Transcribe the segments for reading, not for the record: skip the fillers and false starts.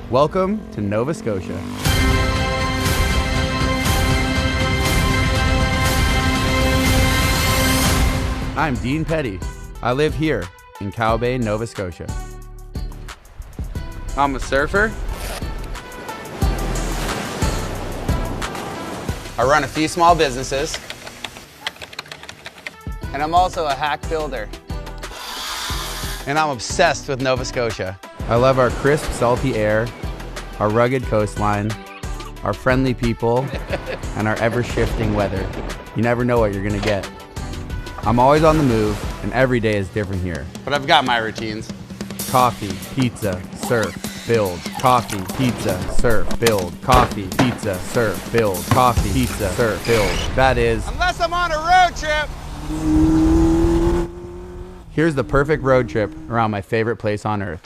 Welcome to Nova Scotia. I'm Dean Petty. I live here in Cow Bay, Nova Scotia. I'm a surfer. I run a few small businesses. And I'm also a hack builder. And I'm obsessed with Nova Scotia. I love our crisp, salty air, our rugged coastline, our friendly people, and our ever-shifting weather. You never know what you're gonna get. I'm always on the move, and every day is different here. But I've got my routines. Coffee, pizza, surf, build. Coffee, pizza, surf, build. Coffee, pizza, surf, build. Coffee, pizza, surf, build. That is, unless I'm on a road trip. Here's the perfect road trip around my favorite place on earth.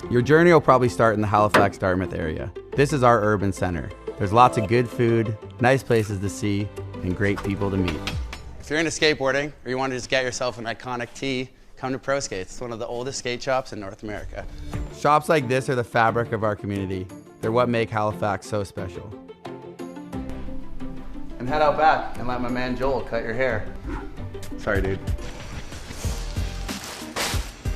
Your journey will probably start in the Halifax-Dartmouth area. This is our urban center. There's lots of good food, nice places to see, and great people to meet. If you're into skateboarding or you want to just get yourself an iconic tee, come to Pro Skates. It's one of the oldest skate shops in North America. Shops like this are the fabric of our community. They're what make Halifax so special. And head out back and let my man Joel cut your hair. Sorry, dude.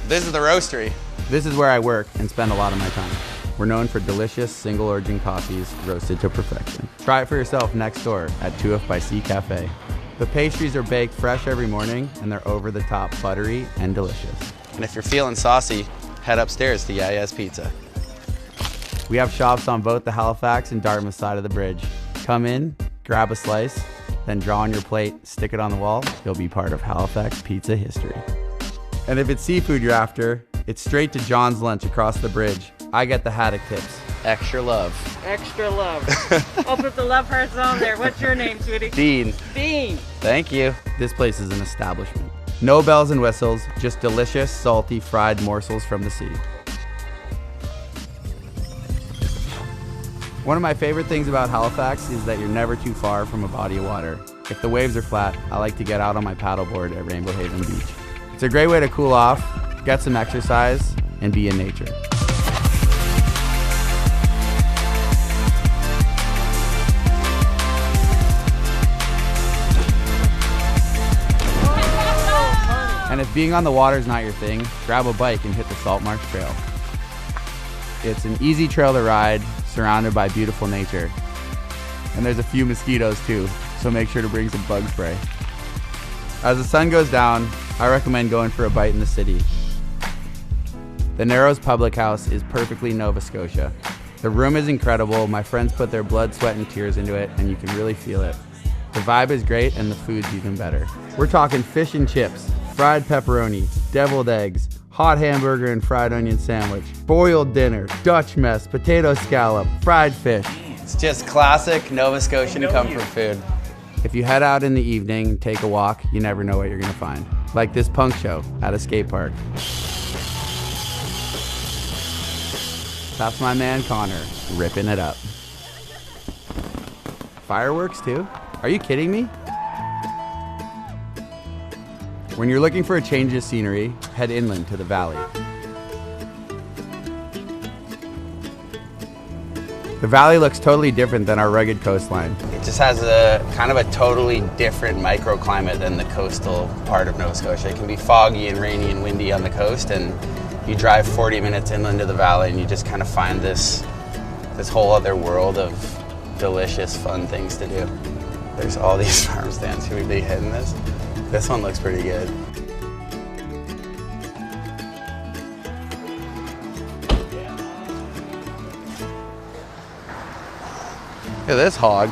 This is the roastery. This is where I work and spend a lot of my time. We're known for delicious single origin coffees roasted to perfection. Try it for yourself next door at 2F by C Cafe. The pastries are baked fresh every morning and they're over the top buttery and delicious. And if you're feeling saucy, head upstairs to Yaya's Pizza. We have shops on both the Halifax and Dartmouth side of the bridge. Come in, grab a slice, then draw on your plate, stick it on the wall. You'll be part of Halifax pizza history. And if it's seafood you're after, it's straight to John's Lunch across the bridge. I get the haddock tips. Extra love. Extra love. I'll put the love hearts on there. What's your name, sweetie? Dean. Dean. Thank you. This place is an establishment. No bells and whistles, just delicious, salty, fried morsels from the sea. One of my favorite things about Halifax is that you're never too far from a body of water. If the waves are flat, I like to get out on my paddleboard at Rainbow Haven Beach. It's a great way to cool off, get some exercise, and be in nature. And if being on the water is not your thing, grab a bike and hit the Salt Marsh Trail. It's an easy trail to ride, surrounded by beautiful nature. And there's a few mosquitoes too, so make sure to bring some bug spray. As the sun goes down, I recommend going for a bite in the city. The Narrows Public House is perfectly Nova Scotia. The room is incredible, my friends put their blood, sweat, and tears into it, and you can really feel it. The vibe is great, and the food's even better. We're talking fish and chips, fried pepperoni, deviled eggs, hot hamburger and fried onion sandwich, boiled dinner, Dutch mess, potato scallop, fried fish. It's just classic Nova Scotian comfort food. If you head out in the evening, take a walk, you never know what you're gonna find. Like this punk show at a skate park. That's my man Connor, ripping it up. Fireworks too? Are you kidding me? When you're looking for a change of scenery, head inland to the valley. The valley looks totally different than our rugged coastline. It just has a kind of a totally different microclimate than the coastal part of Nova Scotia. It can be foggy and rainy and windy on the coast, and you drive 40 minutes inland to the valley and you just kind of find this whole other world of delicious, fun things to do. There's all these farm stands. Should we be hitting this? This one looks pretty good. Look at this hog.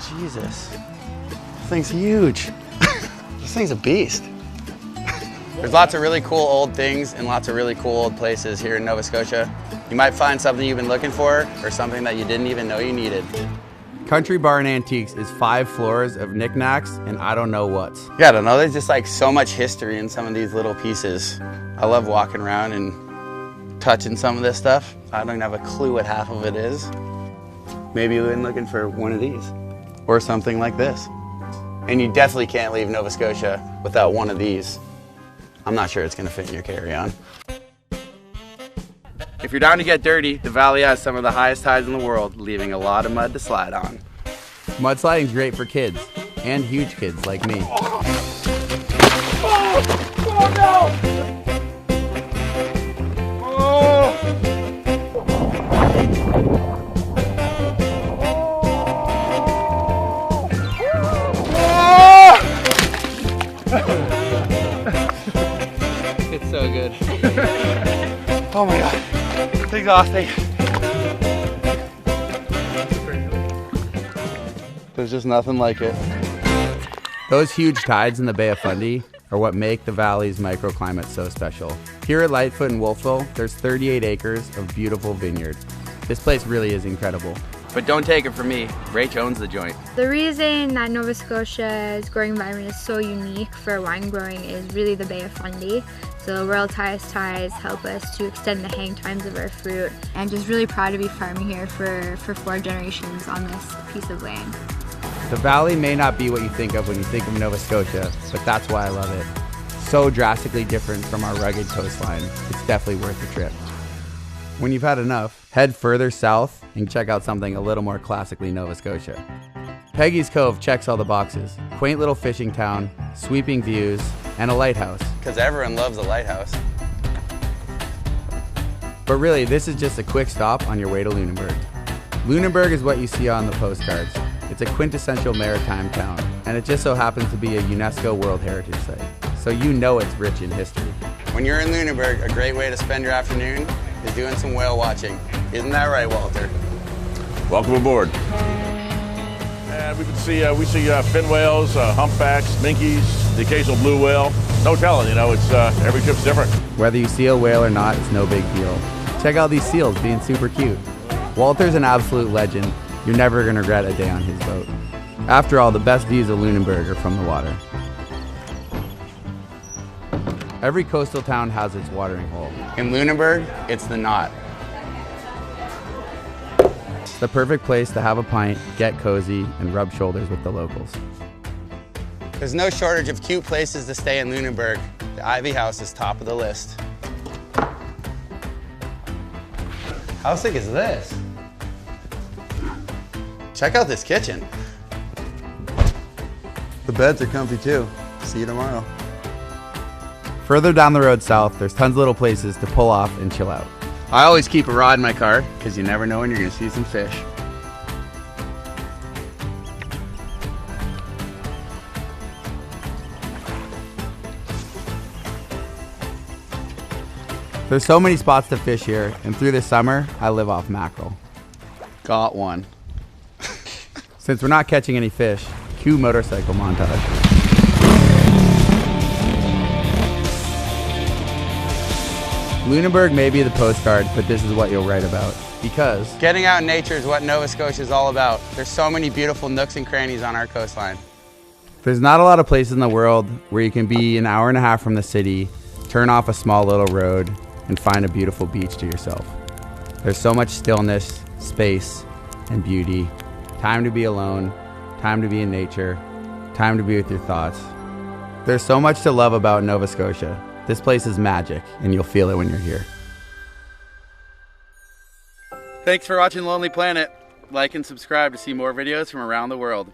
Jesus. This thing's huge. This thing's a beast. There's lots of really cool old things and lots of really cool old places here in Nova Scotia. You might find something you've been looking for or something that you didn't even know you needed. Country Bar and Antiques is 5 floors of knickknacks and I don't know what. Yeah, I don't know, there's just like so much history in some of these little pieces. I love walking around and touching some of this stuff. I don't have a clue what half of it is. Maybe you've been looking for one of these or something like this. And you definitely can't leave Nova Scotia without one of these. I'm not sure it's gonna fit in your carry-on. If you're down to get dirty, the valley has some of the highest tides in the world, leaving a lot of mud to slide on. Mudsliding's great for kids, and huge kids like me. It's so good. Oh my god, it's exhausting. There's just nothing like it. Those huge tides in the Bay of Fundy are what make the valley's microclimate so special. Here at Lightfoot and Wolfville, there's 38 acres of beautiful vineyard. This place really is incredible. But don't take it from me, Rach owns the joint. The reason that Nova Scotia's growing environment is so unique for wine growing is really the Bay of Fundy. So the world's highest tides help us to extend the hang times of our fruit. And just really proud to be farming here for 4 generations on this piece of land. The valley may not be what you think of when you think of Nova Scotia, but that's why I love it. So drastically different from our rugged coastline, it's definitely worth the trip. When you've had enough, head further south and check out something a little more classically Nova Scotia. Peggy's Cove checks all the boxes. Quaint little fishing town, sweeping views, and a lighthouse. Because everyone loves a lighthouse. But really, this is just a quick stop on your way to Lunenburg. Lunenburg is what you see on the postcards. It's a quintessential maritime town, and it just so happens to be a UNESCO World Heritage Site. So you know it's rich in history. When you're in Lunenburg, a great way to spend your afternoon is doing some whale watching. Isn't that right, Walter? Welcome aboard. And we see fin whales, humpbacks, minkies, the occasional blue whale. No telling, you know, it's every trip's different. Whether you see a whale or not, it's no big deal. Check out these seals being super cute. Walter's an absolute legend. You're never gonna regret a day on his boat. After all, the best views of Lunenburg are from the water. Every coastal town has its watering hole. In Lunenburg, it's the Knot. It's the perfect place to have a pint, get cozy, and rub shoulders with the locals. There's no shortage of cute places to stay in Lunenburg. The Ivy House is top of the list. How sick is this? Check out this kitchen. The beds are comfy too. See you tomorrow. Further down the road south, there's tons of little places to pull off and chill out. I always keep a rod in my car because you never know when you're gonna see some fish. There's so many spots to fish here, and through the summer, I live off mackerel. Got one. Since we're not catching any fish, cue motorcycle montage. Lunenburg may be the postcard, but this is what you'll write about. Because getting out in nature is what Nova Scotia is all about. There's so many beautiful nooks and crannies on our coastline. There's not a lot of places in the world where you can be an hour and a half from the city, turn off a small little road, and find a beautiful beach to yourself. There's so much stillness, space, and beauty. Time to be alone, time to be in nature, time to be with your thoughts. There's so much to love about Nova Scotia. This place is magic, and you'll feel it when you're here. Thanks for watching Lonely Planet. Like and subscribe to see more videos from around the world.